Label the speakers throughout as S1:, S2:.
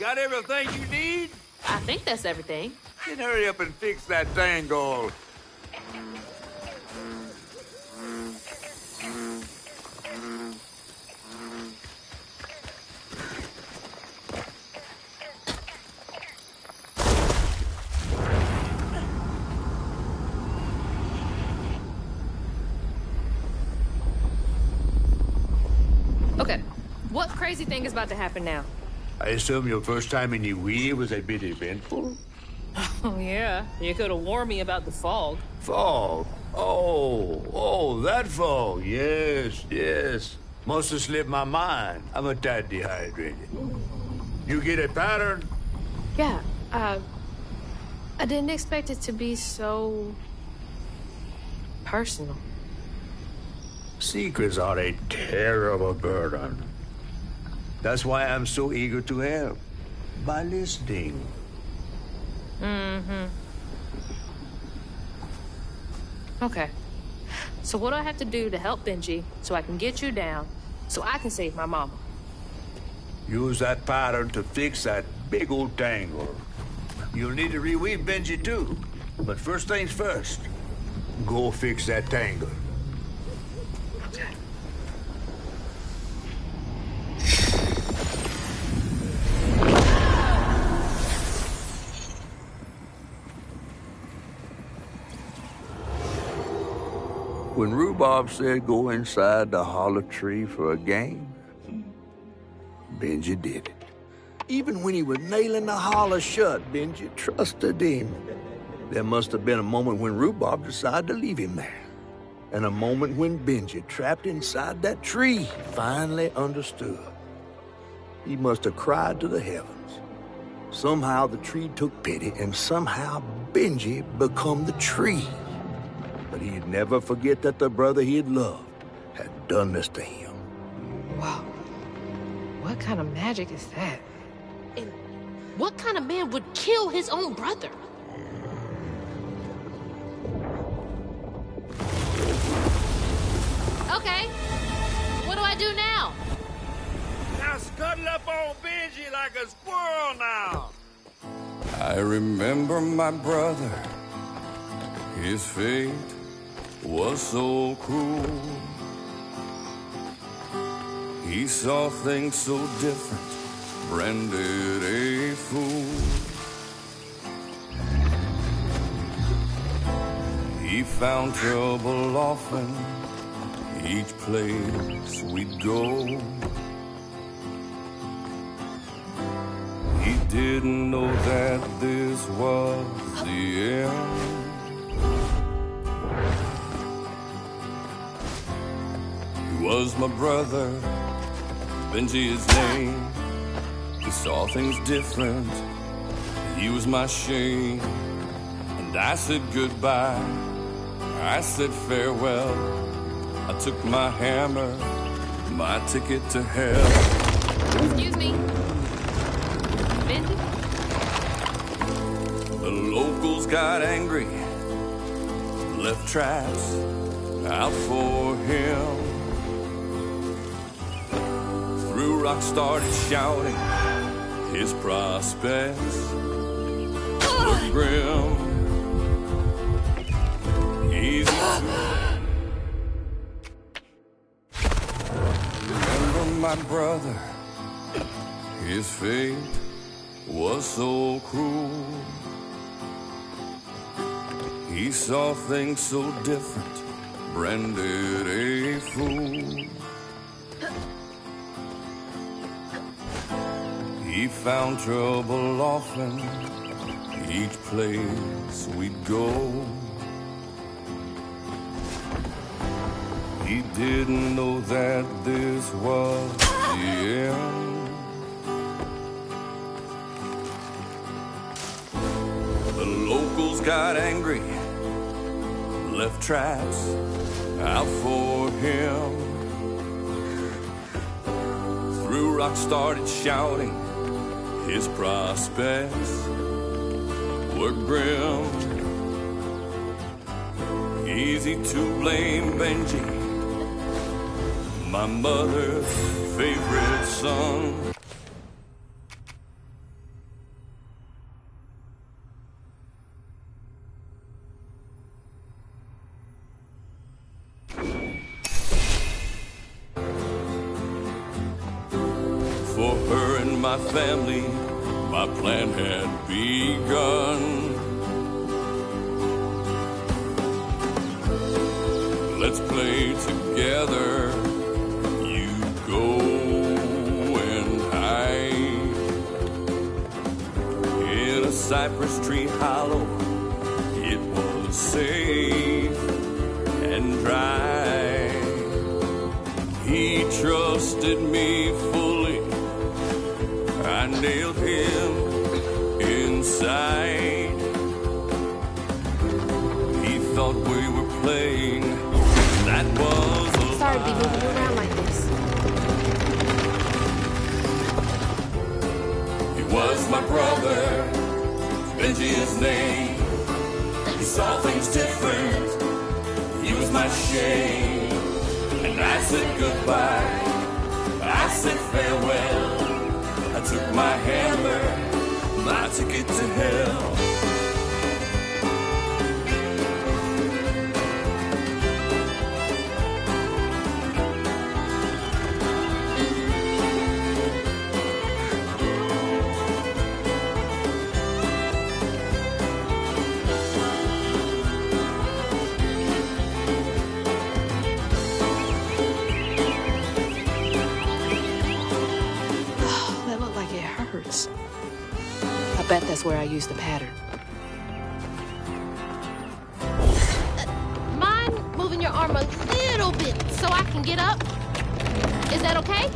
S1: That everything you need?
S2: I think that's everything.
S1: Then hurry up and fix that tangle.
S2: Okay, what crazy thing is about to happen now?
S1: I assume your first time in the wheel was a bit eventful?
S2: Oh, yeah. You could have warned me about the fog.
S1: Fog? Oh, that fog. Yes. Must have slipped my mind. I'm a tad dehydrated. You get a pattern?
S2: Yeah, I didn't expect it to be so... personal.
S1: Secrets are a terrible burden. That's why I'm so eager to help. By listening.
S2: Okay. So what do I have to do to help Benji so I can get you down, so I can save my mama?
S1: Use that pattern to fix that big old tangle. You'll need to reweave Benji too. But first things first, go fix that tangle.
S2: Okay.
S1: When Rhubarb said go inside the hollow tree for a game, Benji did it. Even when he was nailing the hollow shut, Benji trusted him. There must have been a moment when Rhubarb decided to leave him there. And a moment when Benji, trapped inside that tree, finally understood. He must have cried to the heavens. Somehow the tree took pity, and somehow Benji become the tree. But he'd never forget that the brother he had loved had done this to him.
S2: Wow. What kind of magic is that? And what kind of man would kill his own brother? Okay. What do I do now?
S1: Now scuttle up on Benji like a squirrel now.
S3: I remember my brother. His fate was so cruel. He saw things so different, branded a fool. He found trouble often, each place we'd go. He didn't know that this was the end. He was my brother, Benji his name. He saw things different, he was my shame. And I said goodbye, I said farewell. I took my hammer, my ticket to hell.
S2: Excuse me. Benji?
S3: The locals got angry, left traps out for him. Threw rocks, started shouting, his prospects were grim. Easy to remember my brother, his fate was so cruel. He saw things so different, branded a fool. He found trouble often, each place we'd go. He didn't know that this was the end. The locals got angry, left traps out for him. Threw rocks, started shouting, his prospects were grim. Easy to blame Benji, my mother's favorite son. my family, my plan had begun. Let's play together. You go and hide in a cypress tree hollow. It was safe and dry. He trusted me fully. I nailed him inside. He thought we were playing. That was a
S2: Sorry to be moving you around like this.
S3: He was my brother, Benji his name. He saw things different. He was my shame. And I said goodbye. I said farewell. I took my hammer, my ticket to hell.
S2: I bet that's where I used the pattern. Mind moving your arm a little bit so I can get up? Is that okay?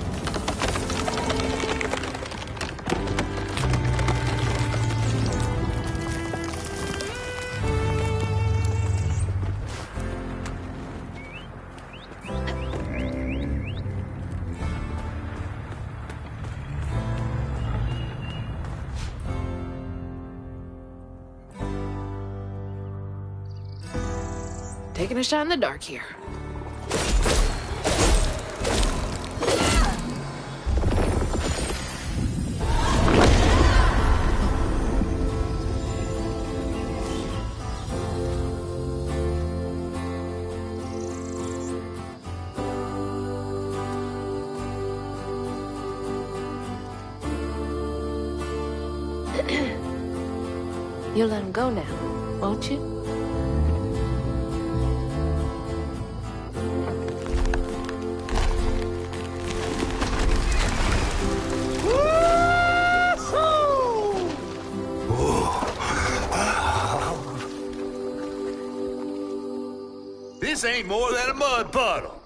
S2: Taking a shot in the dark here. You'll let him go now, won't you?
S1: This ain't more than a mud puddle.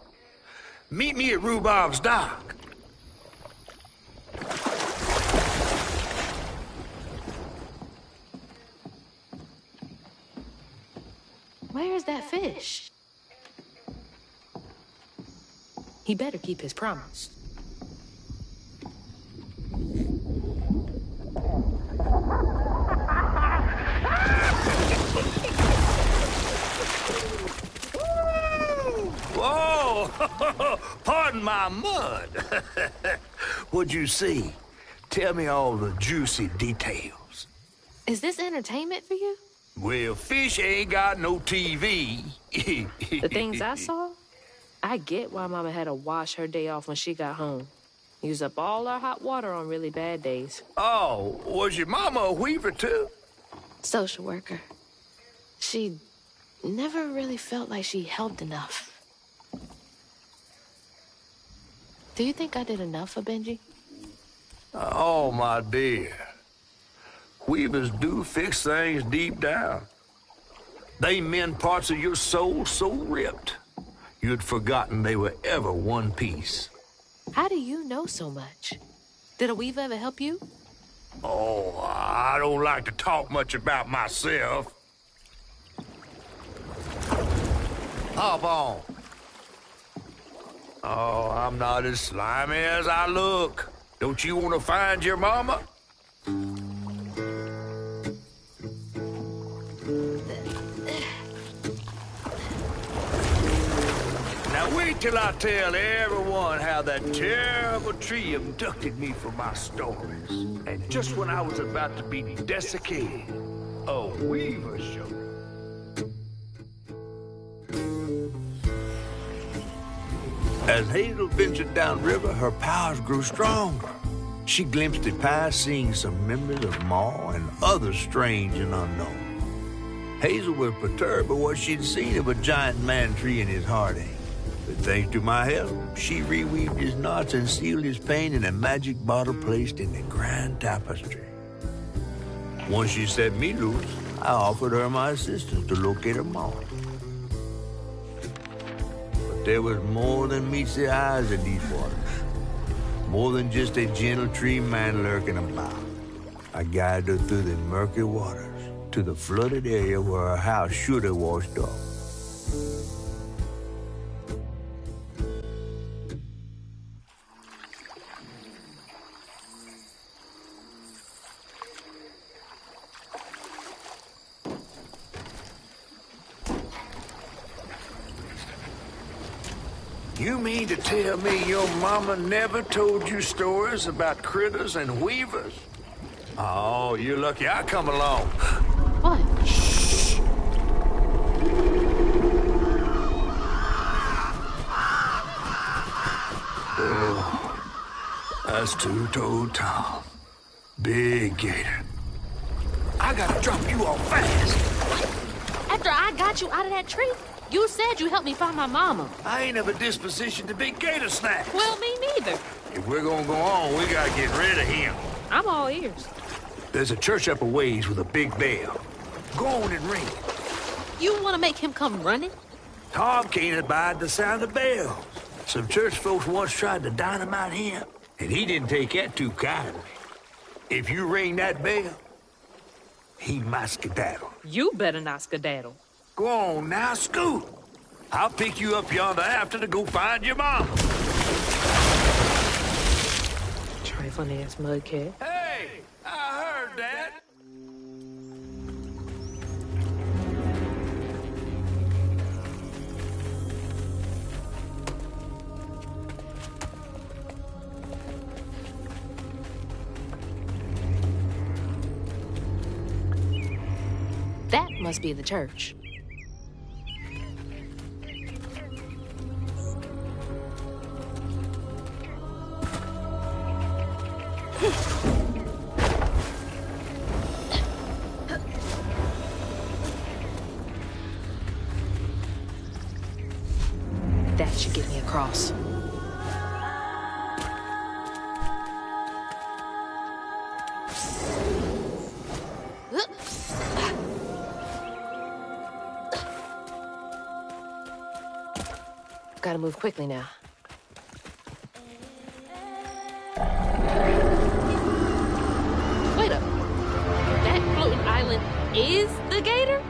S1: Meet me at Rhubob's dock.
S2: Where's that fish? He better keep his promise.
S1: Whoa! Pardon my mud. What'd you see? Tell me all the juicy details.
S2: Is this entertainment for you?
S1: Well, fish ain't got no TV.
S2: The things I saw? I get why Mama had to wash her day off when she got home. Use up all our hot water on really bad days.
S1: Oh, was your mama a weaver too?
S2: Social worker. She never really felt like she helped enough. Do you think I did enough for Benji?
S1: Oh, my dear. Weavers do fix things deep down. They mend parts of your soul so ripped, you'd forgotten they were ever one piece.
S2: How do you know so much? Did a weaver ever help you?
S1: Oh, I don't like to talk much about myself. Hop on. Oh, I'm not as slimy as I look. Don't you want to find your mama? Now wait till I tell everyone how that terrible tree abducted me for my stories. And just when I was about to be desiccated, a weaver showed up. As Hazel ventured downriver, her powers grew stronger. she glimpsed it past, seeing some memories of Ma and others strange and unknown. Hazel was perturbed by what she'd seen of a giant man tree in his heartache. But thanks to my help, she reweaved his knots and sealed his pain in a magic bottle placed in the grand tapestry. Once she set me loose, I offered her my assistance to locate her Ma. But there was more than meets the eyes of these waters. More than just a gentle tree man lurking about. I guided her through the murky waters to the flooded area where her house should have washed off. You mean to tell me your mama never told you stories about critters and weavers? Oh, you're lucky I come along.
S2: What?
S1: Shh. Oh, that's two-toed Tom. Big gator. I gotta drop you off fast.
S2: After I got you out of that tree, you said you helped me find my mama.
S1: I ain't of a disposition to be gator snacks.
S2: Well, me neither.
S1: If we're gonna go on, we gotta get rid of him.
S2: I'm all ears.
S1: There's a church up a ways with a big bell. Go on and ring it.
S2: You want to make him come running?
S1: Tom can't abide the sound of bells. Some church folks once tried to dynamite him, and he didn't take that too kindly. If you ring that bell, he might skedaddle.
S2: You better not skedaddle.
S1: Go on now, scoot. I'll pick you up yonder after to go find your mom.
S2: Trifling ass mudcat.
S1: Hey, I heard that.
S2: That must be the church. That should get me across. Gotta move quickly now. Wait up. That floating island is the gator?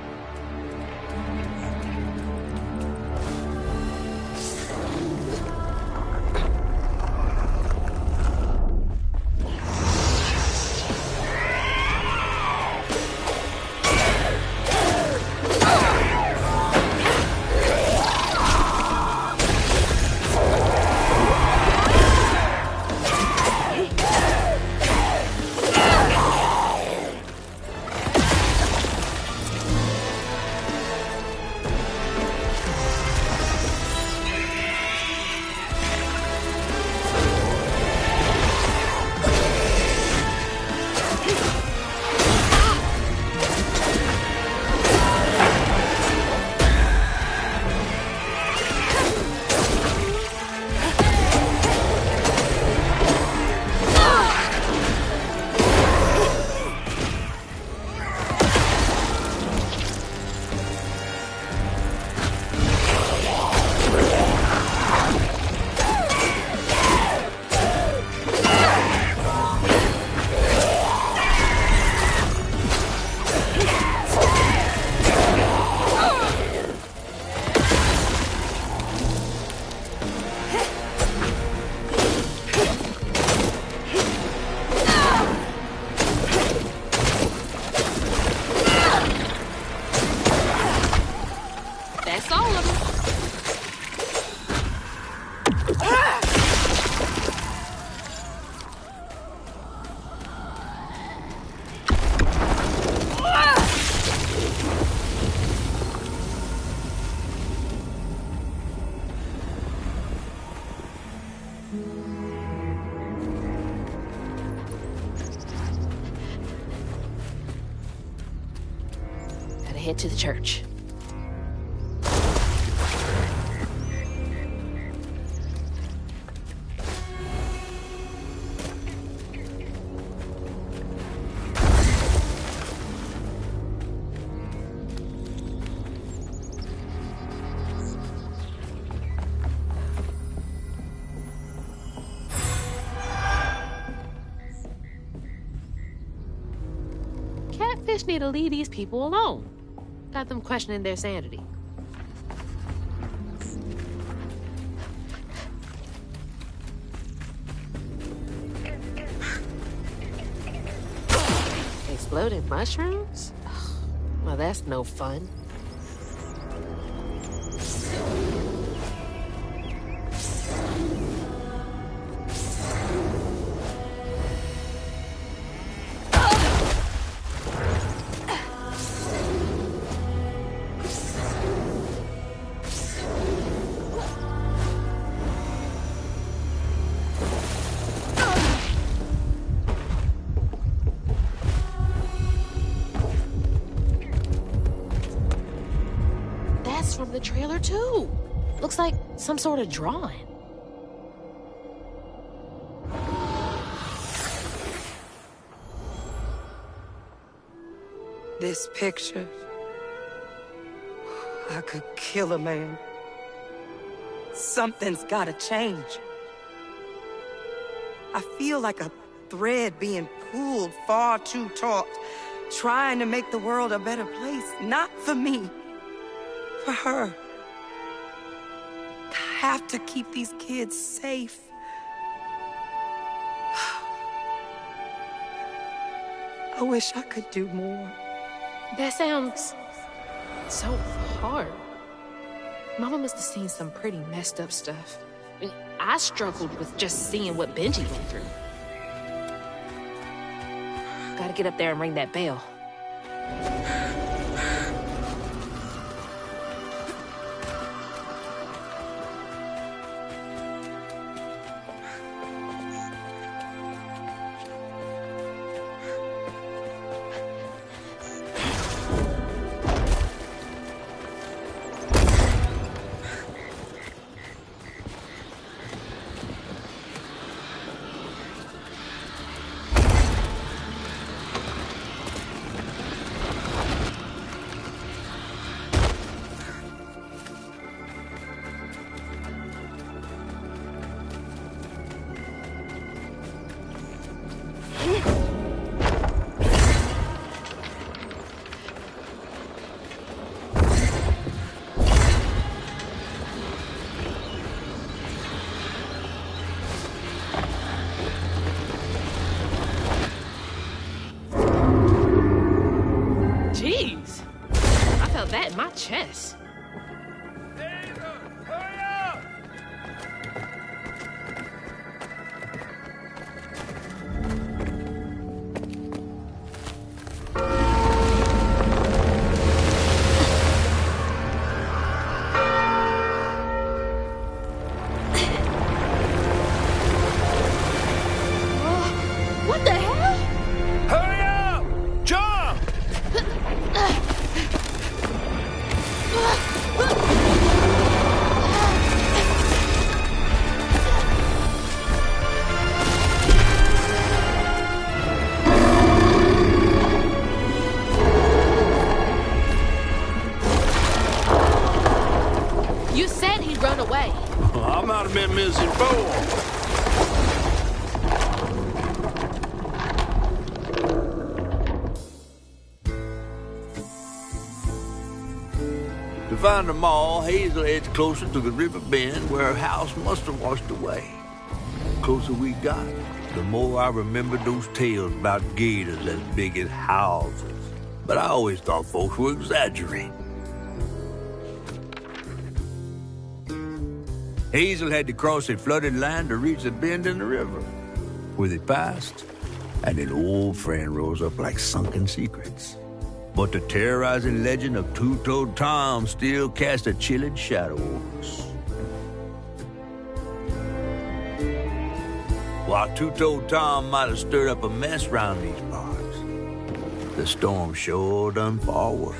S2: head to the church. Catfish need to leave these people alone. Got them questioning their sanity. Exploding mushrooms? Well, that's no fun. From the trailer too. Looks like some sort of drawing.
S4: This picture, I could kill a man. Something's gotta change. I feel like a thread being pulled far too taut, trying to make the world a better place, not for me. For her. I have to keep these kids safe. I wish I could do more.
S2: That sounds so hard. Mama must have seen some pretty messed up stuff. I struggled with just seeing what Benji went through. Gotta get up there and ring that bell. Jeez, I felt that in my chest.
S5: Hurry up!
S2: What the hell?
S5: Hurry up! Jump!
S2: You said he'd run away.
S5: I might have been misinformed.
S1: To find them all, Hazel heads closer to the river bend where her house must have washed away. The closer we got, the more I remembered those tales about gators as big as houses. But I always thought folks were exaggerating. Hazel had to cross a flooded land to reach a bend in the river. Where they passed, and an old friend rose up like sunken secrets. But the terrorizing legend of Two-Toed Tom still cast a chilling shadow over us. While Two-Toed Tom might have stirred up a mess round these parts, the storm sure done far worse.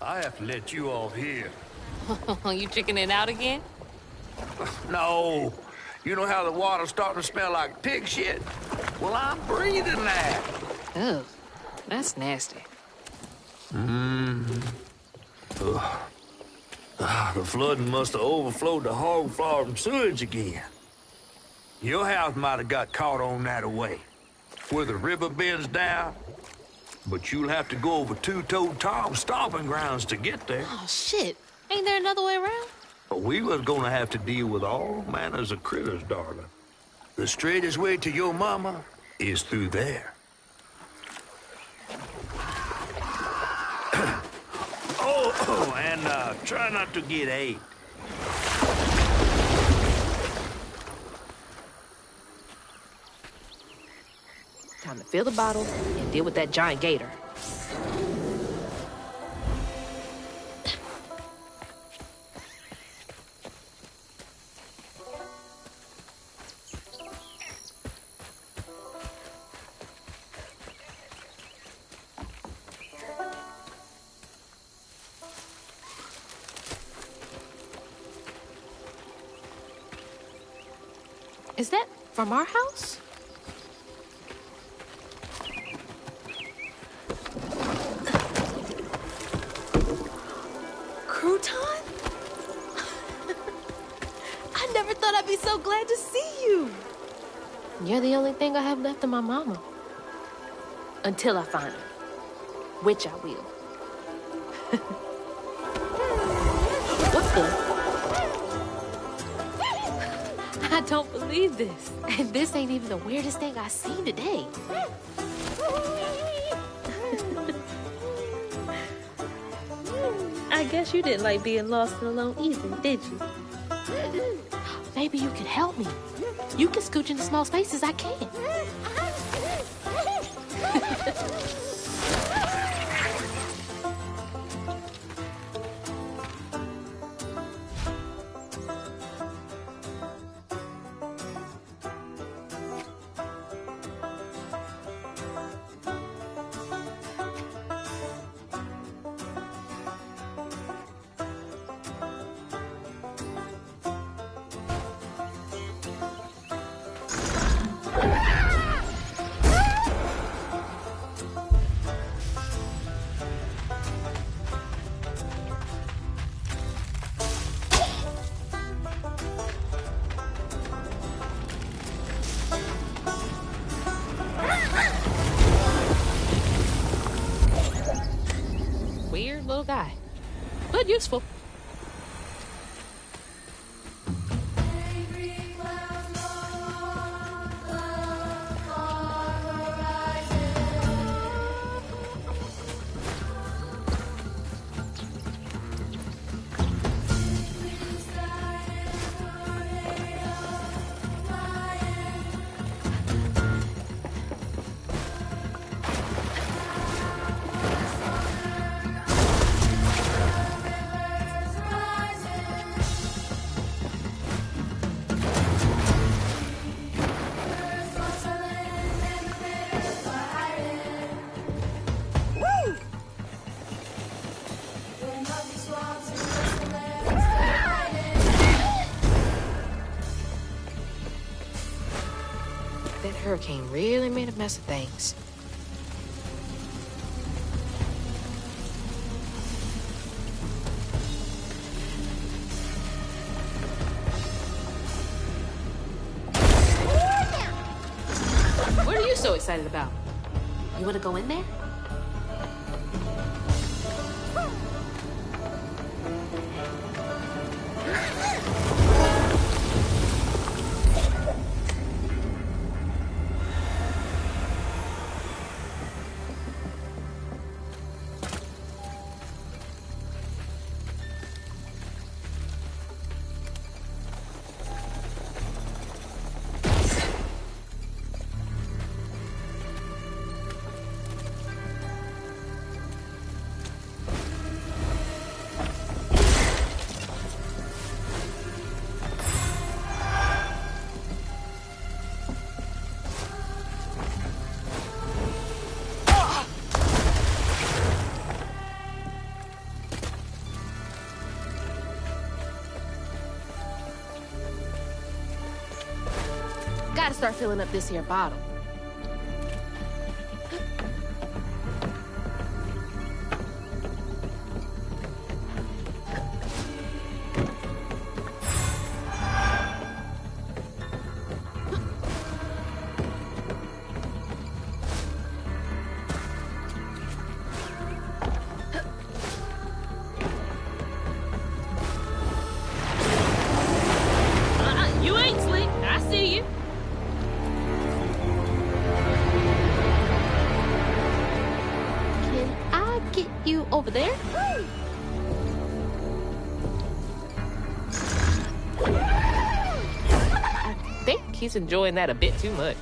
S5: I have to let you off here.
S2: You chickening out again?
S5: No. You know how the water's starting to smell like pig shit? Well, I'm breathing that.
S2: Ugh, that's nasty.
S5: The flooding must have overflowed the hog farm sewage again. Your house might have got caught on that way, where the river bends down. But you'll have to go over Two-Toed Tom's stomping grounds to get there.
S2: Oh, shit. Ain't there another way around?
S5: But we was gonna have to deal with all manners of critters, darling. The straightest way to your mama is through there. And try not to get ate.
S2: Time to fill the bottle and deal with that giant gator. Is that from our house? Crouton? I never thought I'd be so glad to see you. You're the only thing I have left of my mama. Until I find her. Which I will. What's the... I don't believe this. And this ain't even the weirdest thing I've seen today. I guess you didn't like being lost and alone either, did you? Maybe you could help me. You can scooch into small spaces I can't. Weird little guy, but useful. That hurricane really made a mess of things. What are you so excited about? You want to go in there? gotta start filling up this here bottle. You ain't slick. I see you. Can I get you over there? I think he's enjoying that a bit too much.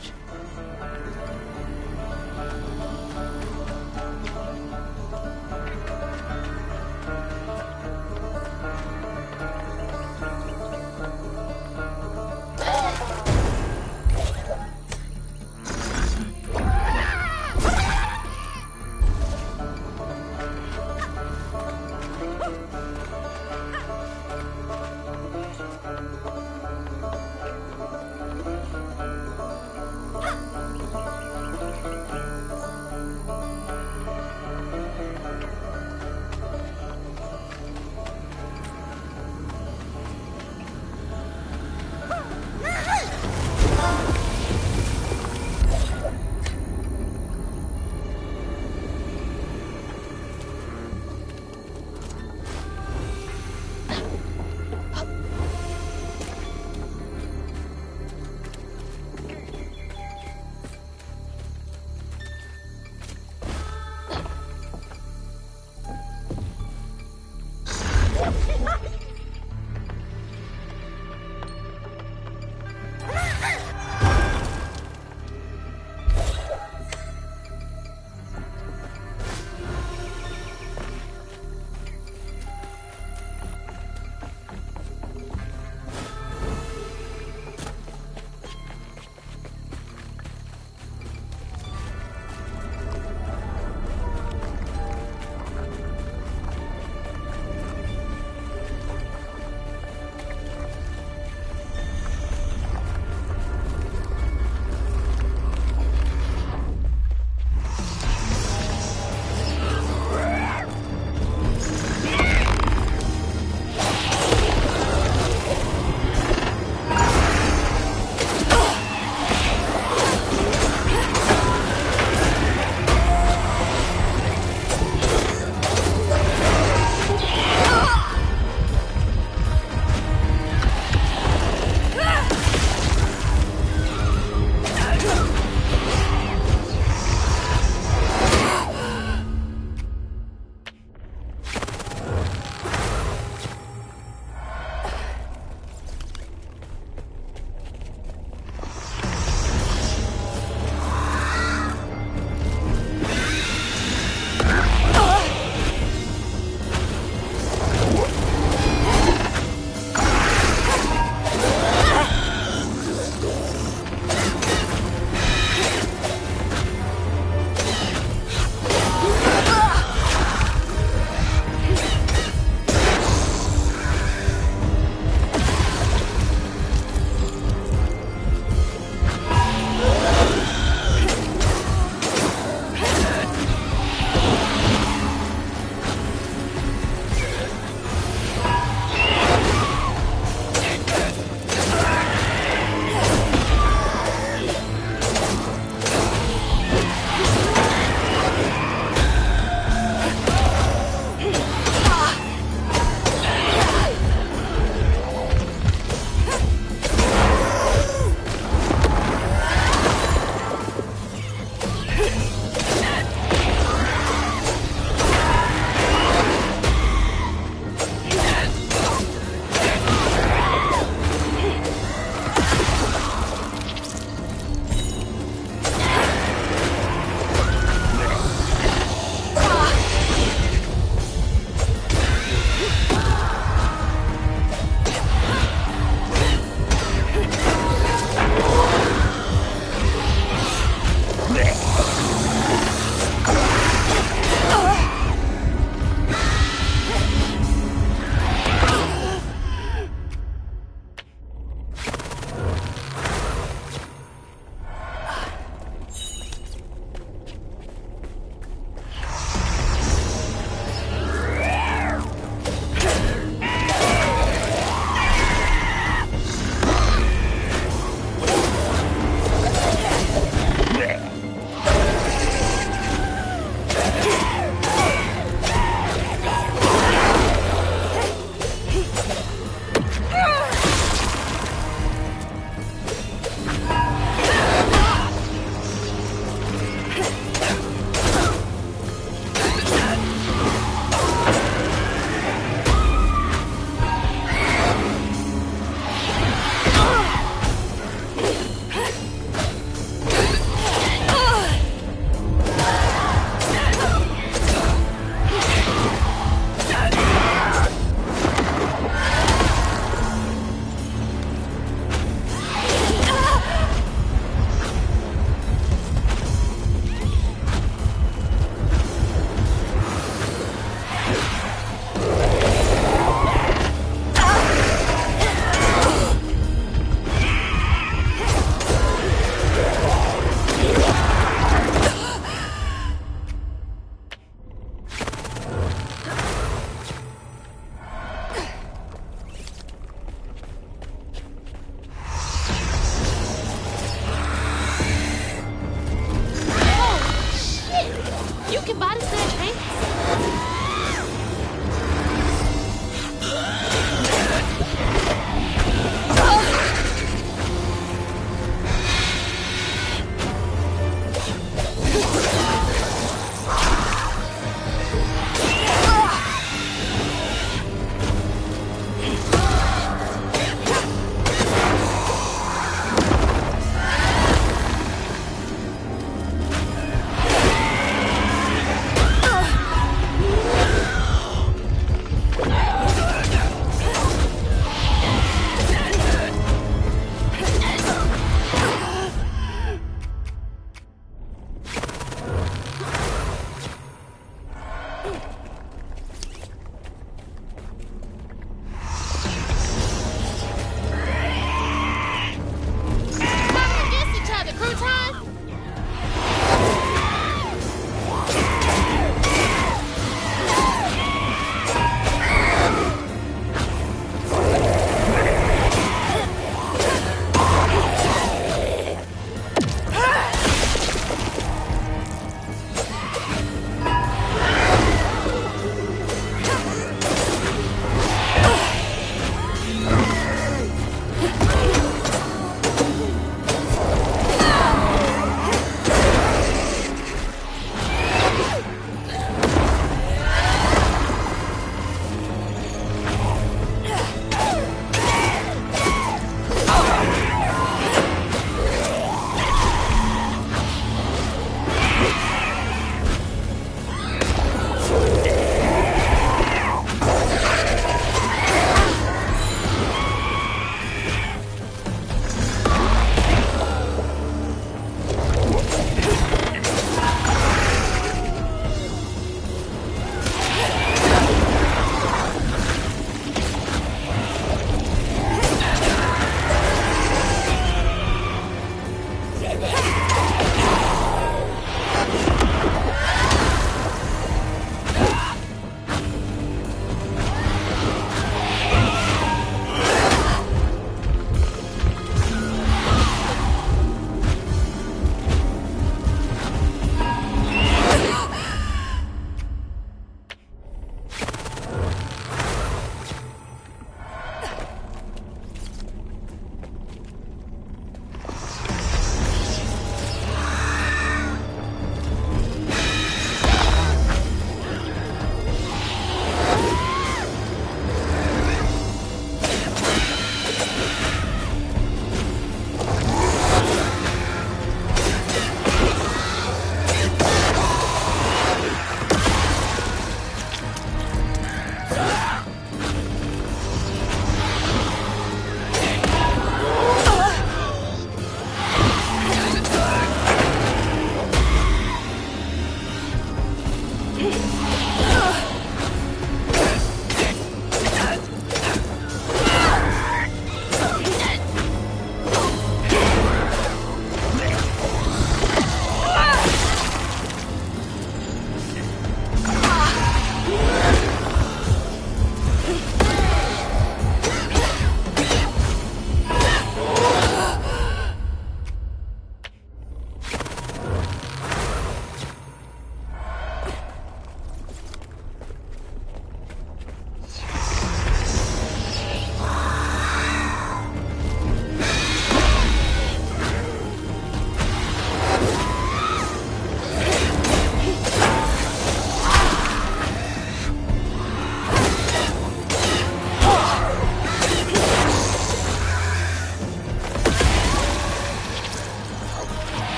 S2: can body snatch hands.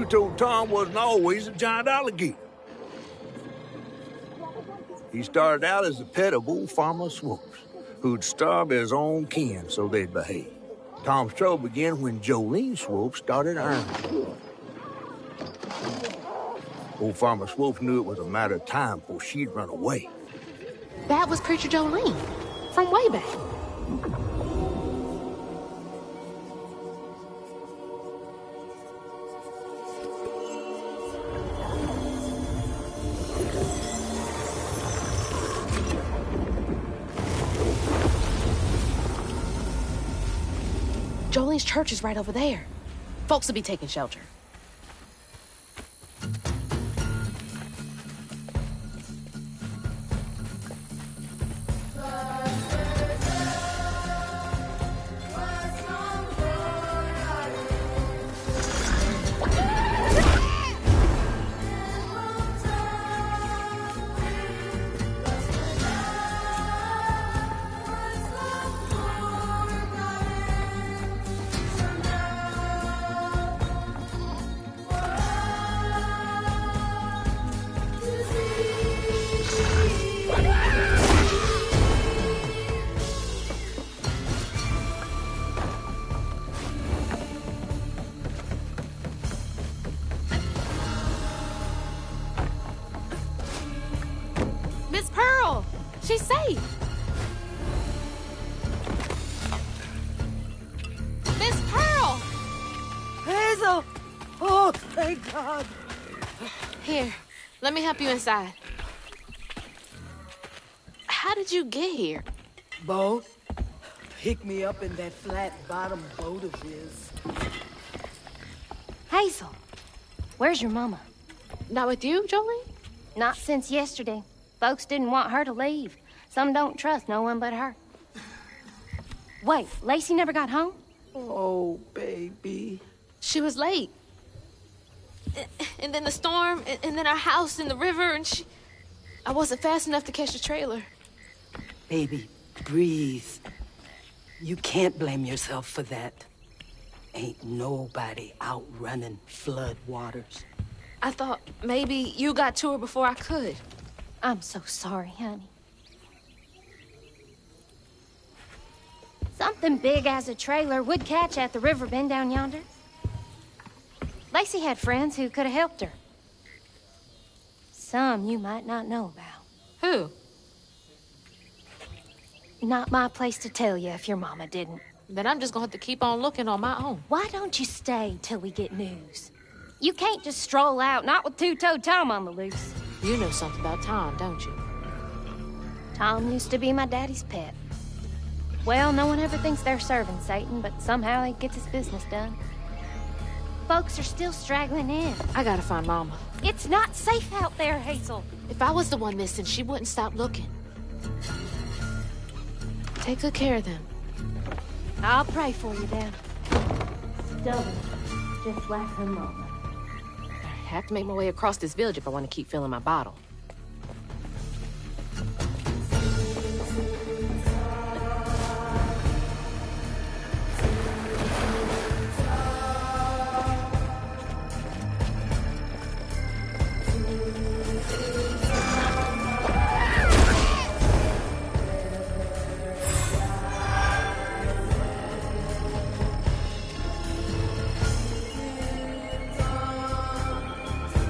S1: Two-Toed Tom wasn't always a giant alligator. He started out as a pet of old Farmer Swoops, who'd starve his own kin so they'd behave. Tom's trouble began when Jolene Swope started ironing. Old Farmer Swope knew it was a matter of time before she'd run away.
S2: That was Preacher Jolene, from way back. Jolene's church is right over there. Folks will be taking shelter. Miss Pearl! She's safe! Miss Pearl!
S4: Hazel! Oh, thank God.
S2: Here, let me help you inside. How did you get here?
S6: Bo, pick me up in that flat-bottom boat of his.
S7: Hazel, where's your mama?
S2: Not with you, Jolene?
S7: Not since yesterday. Folks didn't want her to leave. Some don't trust no one but her. Wait, Lacey never got home?
S6: Oh, baby.
S2: She was late. And then the storm, and then our house in the river, and I wasn't fast enough to catch the trailer.
S6: Baby, breathe. You can't blame yourself for that. Ain't nobody outrunning flood waters.
S2: I thought maybe you got to her before I could.
S7: I'm so sorry, honey. Something big as a trailer would catch at the river bend down yonder. Lacey had friends who could have helped her. Some you might not know about.
S2: Who?
S7: Not my place to tell you if your mama didn't.
S2: Then I'm just gonna have to keep on looking on my own.
S7: Why don't you stay till we get news? You can't just stroll out, not with Two-Toed Tom on the loose.
S2: You know something about Tom, don't you?
S7: Tom used to be my daddy's pet. Well, no one ever thinks they're serving Satan, but somehow he gets his business done. Folks are still straggling in.
S2: I gotta find Mama.
S7: It's not safe out there, Hazel.
S2: If I was the one missing, she wouldn't stop looking. Take good care of them.
S7: I'll pray for you then. Stubborn, just like her mama.
S2: I have to make my way across this village if I want to keep filling my bottle.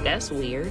S2: That's weird.